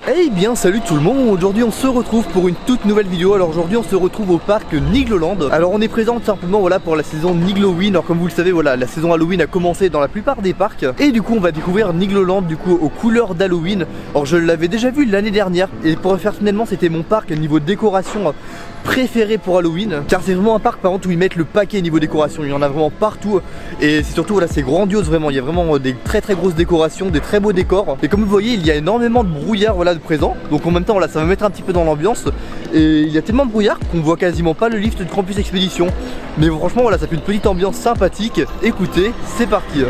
Eh bien salut tout le monde, aujourd'hui on se retrouve pour une toute nouvelle vidéo. Alors aujourd'hui on se retrouve au parc Nigloland. Alors on est présent tout simplement voilà pour la saison Nigloween. Alors comme vous le savez voilà, la saison Halloween a commencé dans la plupart des parcs. Et du coup on va découvrir Nigloland du coup aux couleurs d'Halloween. Alors je l'avais déjà vu l'année dernière et pour personnellement c'était mon parc niveau décoration préféré pour Halloween, car c'est vraiment un parc par contre où ils mettent le paquet niveau décoration. Il y en a vraiment partout et c'est surtout voilà, c'est grandiose vraiment. Il y a vraiment des très grosses décorations, des très beaux décors. Et comme vous voyez il y a énormément de brouillard voilà de présent. Donc en même temps voilà, ça va mettre un petit peu dans l'ambiance. Et il y a tellement de brouillard qu'on voit quasiment pas le lift de Campus Expédition. Mais franchement voilà, ça fait une petite ambiance sympathique. Écoutez, c'est parti.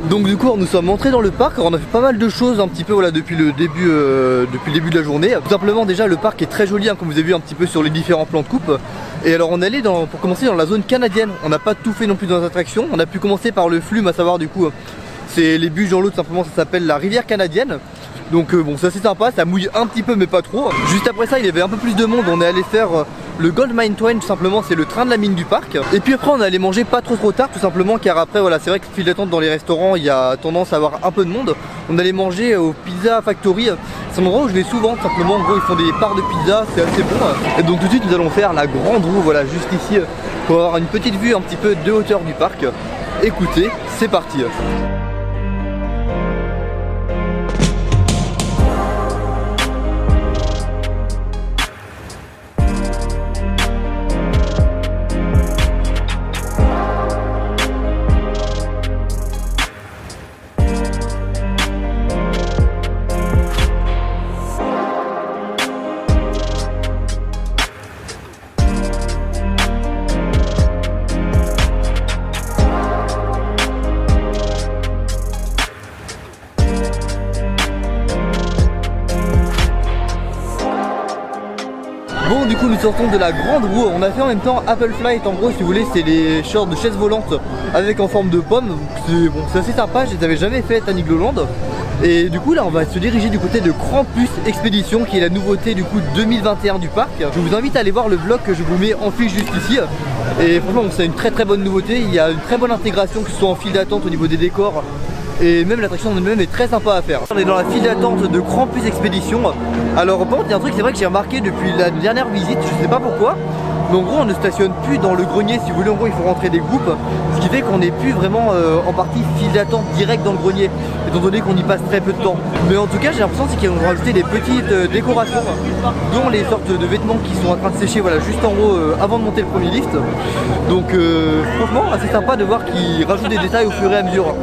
Donc du coup nous sommes entrés dans le parc, on a fait pas mal de choses un petit peu voilà depuis le début de la journée. Tout simplement déjà le parc est très joli hein, comme vous avez vu un petit peu sur les différents plans de coupe. Et alors on allait pour commencer dans la zone canadienne. On n'a pas tout fait non plus dans les attractions. On a pu commencer par le flume, à savoir du coup c'est les bûches dans l'eau, tout simplement ça s'appelle la rivière canadienne. Donc bon c'est assez sympa, ça mouille un petit peu mais pas trop. Juste après ça il y avait un peu plus de monde, on est allé faire le Gold Mine Train, tout simplement c'est le train de la mine du parc. Et puis après on est allé manger pas trop tard tout simplement, car après voilà c'est vrai que le file d'attente dans les restaurants il y a tendance à avoir un peu de monde. On allait manger au Pizza Factory, c'est un endroit où je vais souvent tout simplement. En gros ils font des parts de pizza, c'est assez bon. Et donc tout de suite nous allons faire la grande roue voilà juste ici pour avoir une petite vue un petit peu de hauteur du parc. Écoutez, c'est parti. Bon du coup nous sortons de la grande roue, on a fait en même temps Apple Flight. En gros si vous voulez c'est les shorts de chaises volantes avec en forme de pomme. C'est assez sympa, je les avais jamais fait à Nigloland. Et du coup là on va se diriger du côté de Campus Expédition qui est la nouveauté du coup 2021 du parc. Je vous invite à aller voir le vlog que je vous mets en fiche juste ici. Et franchement c'est une très bonne nouveauté, il y a une très bonne intégration que ce soit en file d'attente au niveau des décors. Et même l'attraction en elle-même est très sympa à faire. On est dans la file d'attente de Campus Expédition. Alors par contre il y a un truc c'est vrai que j'ai remarqué depuis la dernière visite, je sais pas pourquoi. Mais en gros on ne stationne plus dans le grenier, si vous voulez en gros il faut rentrer des groupes. Ce qui fait qu'on n'est plus vraiment en partie file d'attente direct dans le grenier, étant donné qu'on y passe très peu de temps. Mais en tout cas j'ai l'impression qu'ils ont rajouté des petites décorations, dont les sortes de vêtements qui sont en train de sécher voilà juste en haut avant de monter le premier lift. Donc franchement assez sympa de voir qu'ils rajoutent des détails au fur et à mesure.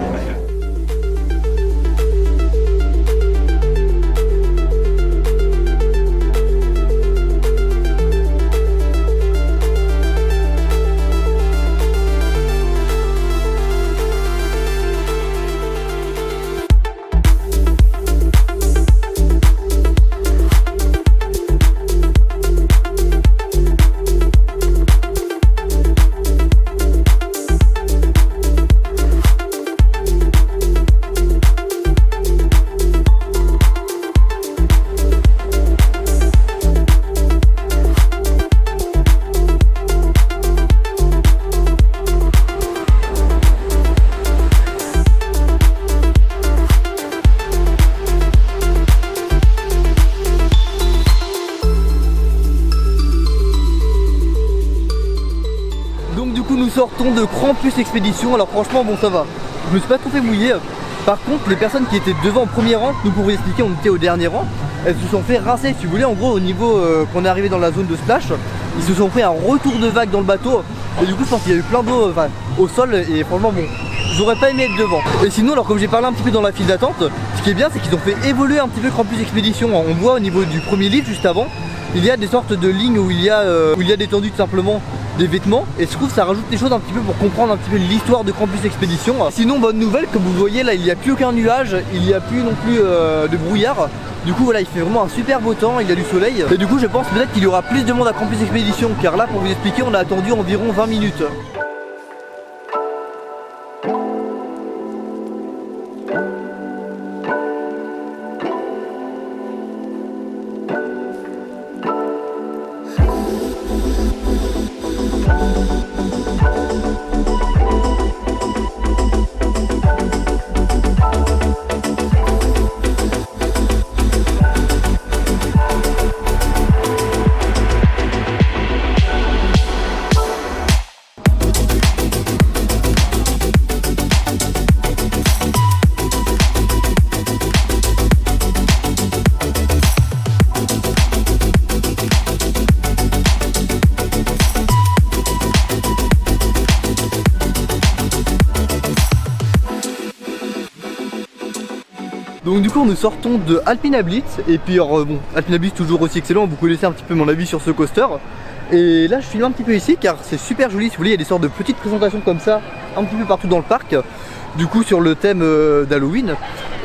Nous sortons de Campus Expédition. Alors franchement bon ça va, je me suis pas trop fait mouiller. Par contre les personnes qui étaient devant au premier rang, nous pour vous expliquer on était au dernier rang, elles se sont fait rincer si vous voulez. En gros au niveau qu'on est arrivé dans la zone de splash, ils se sont pris un retour de vague dans le bateau. Et du coup je pense qu'il y a eu plein d'eau au sol et franchement bon j'aurais pas aimé être devant. Et sinon alors comme j'ai parlé un petit peu dans la file d'attente, ce qui est bien c'est qu'ils ont fait évoluer un petit peu Campus Expédition. On voit au niveau du premier lift juste avant, il y a des sortes de lignes où il y a détendu tout simplement des vêtements, et je trouve que ça rajoute des choses un petit peu pour comprendre un petit peu l'histoire de Campus Expédition. Sinon, bonne nouvelle, comme vous voyez là, il n'y a plus aucun nuage, il n'y a plus non plus de brouillard. Du coup voilà, il fait vraiment un super beau temps, il y a du soleil. Et du coup je pense peut-être qu'il y aura plus de monde à Campus Expédition, car là pour vous expliquer on a attendu environ 20 minutes. Donc du coup nous sortons de Alpina Blitz. Et puis alors, bon, Alpina Blitz toujours aussi excellent, vous connaissez un petit peu mon avis sur ce coaster. Et là je filme un petit peu ici car c'est super joli. Si vous voulez, il y a des sortes de petites présentations comme ça un petit peu partout dans le parc, du coup sur le thème d'Halloween.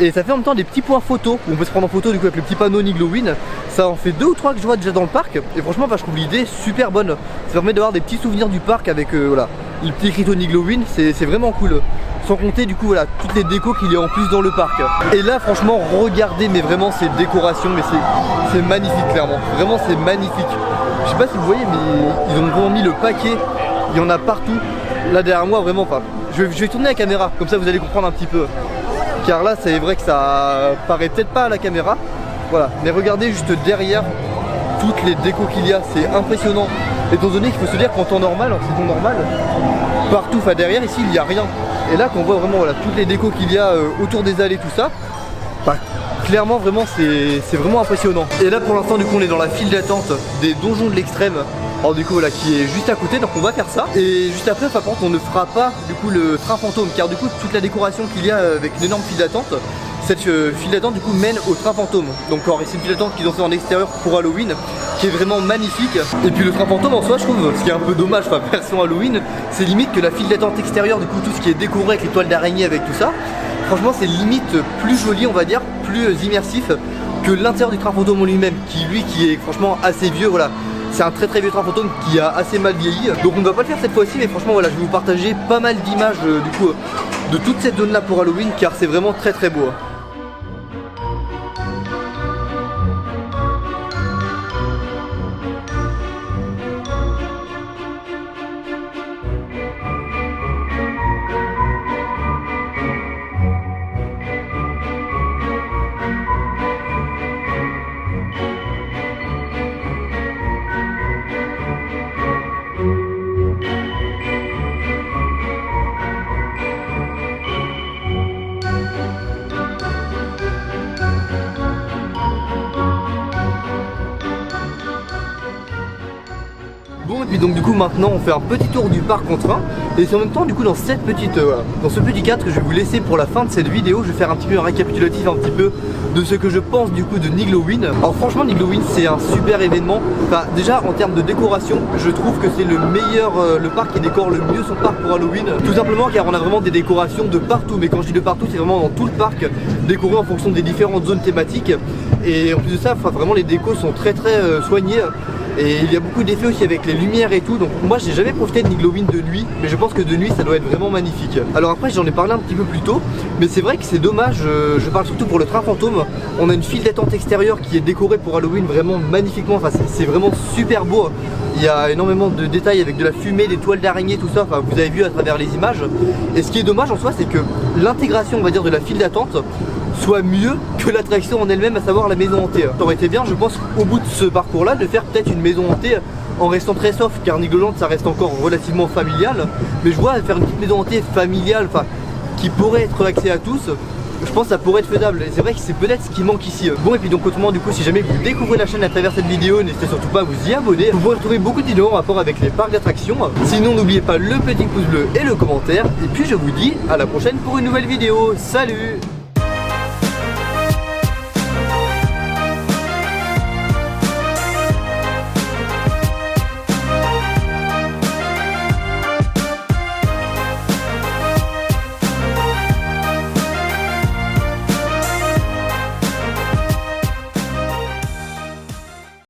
Et ça fait en même temps des petits points photos où on peut se prendre en photo du coup avec le petit panneau Nigloween. Ça en fait 2 ou 3 que je vois déjà dans le parc. Et franchement je trouve l'idée super bonne. Ça permet d'avoir des petits souvenirs du parc avec voilà, le petit écriteau Nigloween, c'est vraiment cool. Sans compter du coup voilà toutes les décos qu'il y a en plus dans le parc. Et là franchement regardez mais vraiment ces décorations, mais c'est magnifique clairement. Vraiment c'est magnifique. Je sais pas si vous voyez mais ils ont vraiment mis le paquet. Il y en a partout. Là derrière moi vraiment, enfin je vais tourner la caméra, comme ça vous allez comprendre un petit peu. Car là c'est vrai que ça paraît peut-être pas à la caméra. Voilà, mais regardez juste derrière toutes les décos qu'il y a, c'est impressionnant. Étant donné qu'il faut se dire qu'en temps normal, en saison normale, partout, enfin derrière ici il n'y a rien. Et là qu'on voit vraiment voilà, toutes les décos qu'il y a autour des allées, tout ça, bah, clairement vraiment c'est vraiment impressionnant. Et là pour l'instant du coup on est dans la file d'attente des donjons de l'extrême. Alors du coup voilà, qui est juste à côté, donc on va faire ça. Et juste après par contre on ne fera pas du coup le train fantôme, car du coup toute la décoration qu'il y a avec une énorme file d'attente, cette file d'attente du coup mène au train fantôme. Donc c'est une file d'attente qu'ils ont fait en extérieur pour Halloween, qui est vraiment magnifique. Et puis le train fantôme en soi je trouve, ce qui est un peu dommage, enfin version Halloween, c'est limite que la file d'attente extérieure, du coup tout ce qui est décoré avec les toiles d'araignée, avec tout ça, franchement c'est limite plus joli on va dire, plus immersif que l'intérieur du train fantôme en lui-même, qui est franchement assez vieux, voilà. C'est un très vieux train fantôme qui a assez mal vieilli. Donc on ne va pas le faire cette fois-ci, mais franchement voilà, je vais vous partager pas mal d'images du coup de toute cette zone là pour Halloween, car c'est vraiment très beau. Bon et puis donc du coup maintenant on fait un petit tour du parc en train. Et c'est en même temps du coup dans cette petite dans ce petit cadre que je vais vous laisser pour la fin de cette vidéo. Je vais faire un petit peu un récapitulatif un petit peu de ce que je pense du coup de Nigloween. Alors franchement Nigloween c'est un super événement. Enfin déjà en termes de décoration je trouve que c'est le meilleur, le parc qui décore le mieux son parc pour Halloween. Tout simplement car on a vraiment des décorations de partout. Mais quand je dis de partout c'est vraiment dans tout le parc, décoré en fonction des différentes zones thématiques. Et en plus de ça vraiment les décos sont très soignés. Et il y a beaucoup d'effets aussi avec les lumières et tout. Donc moi j'ai jamais profité de Nigloween de nuit, mais je pense que de nuit ça doit être vraiment magnifique. Alors après j'en ai parlé un petit peu plus tôt, mais c'est vrai que c'est dommage, je parle surtout pour le train fantôme. On a une file d'attente extérieure qui est décorée pour Halloween vraiment magnifiquement, enfin c'est vraiment super beau. Il y a énormément de détails avec de la fumée, des toiles d'araignée, tout ça, enfin vous avez vu à travers les images. Et ce qui est dommage en soi c'est que l'intégration on va dire de la file d'attente soit mieux que l'attraction en elle-même, à savoir la maison hantée. Ça aurait été bien je pense au bout de ce parcours là de faire peut-être une maison hantée en restant très soft, car Nigloland ça reste encore relativement familial. Mais je vois faire une petite maison hantée familiale, enfin qui pourrait être accès à tous. Je pense que ça pourrait être faisable, et c'est vrai que c'est peut-être ce qui manque ici. Bon et puis donc autrement du coup si jamais vous découvrez la chaîne à travers cette vidéo, n'hésitez surtout pas à vous y abonner. Vous pourrez retrouver beaucoup de vidéos en rapport avec les parcs d'attractions. Sinon n'oubliez pas le petit pouce bleu et le commentaire. Et puis je vous dis à la prochaine pour une nouvelle vidéo. Salut!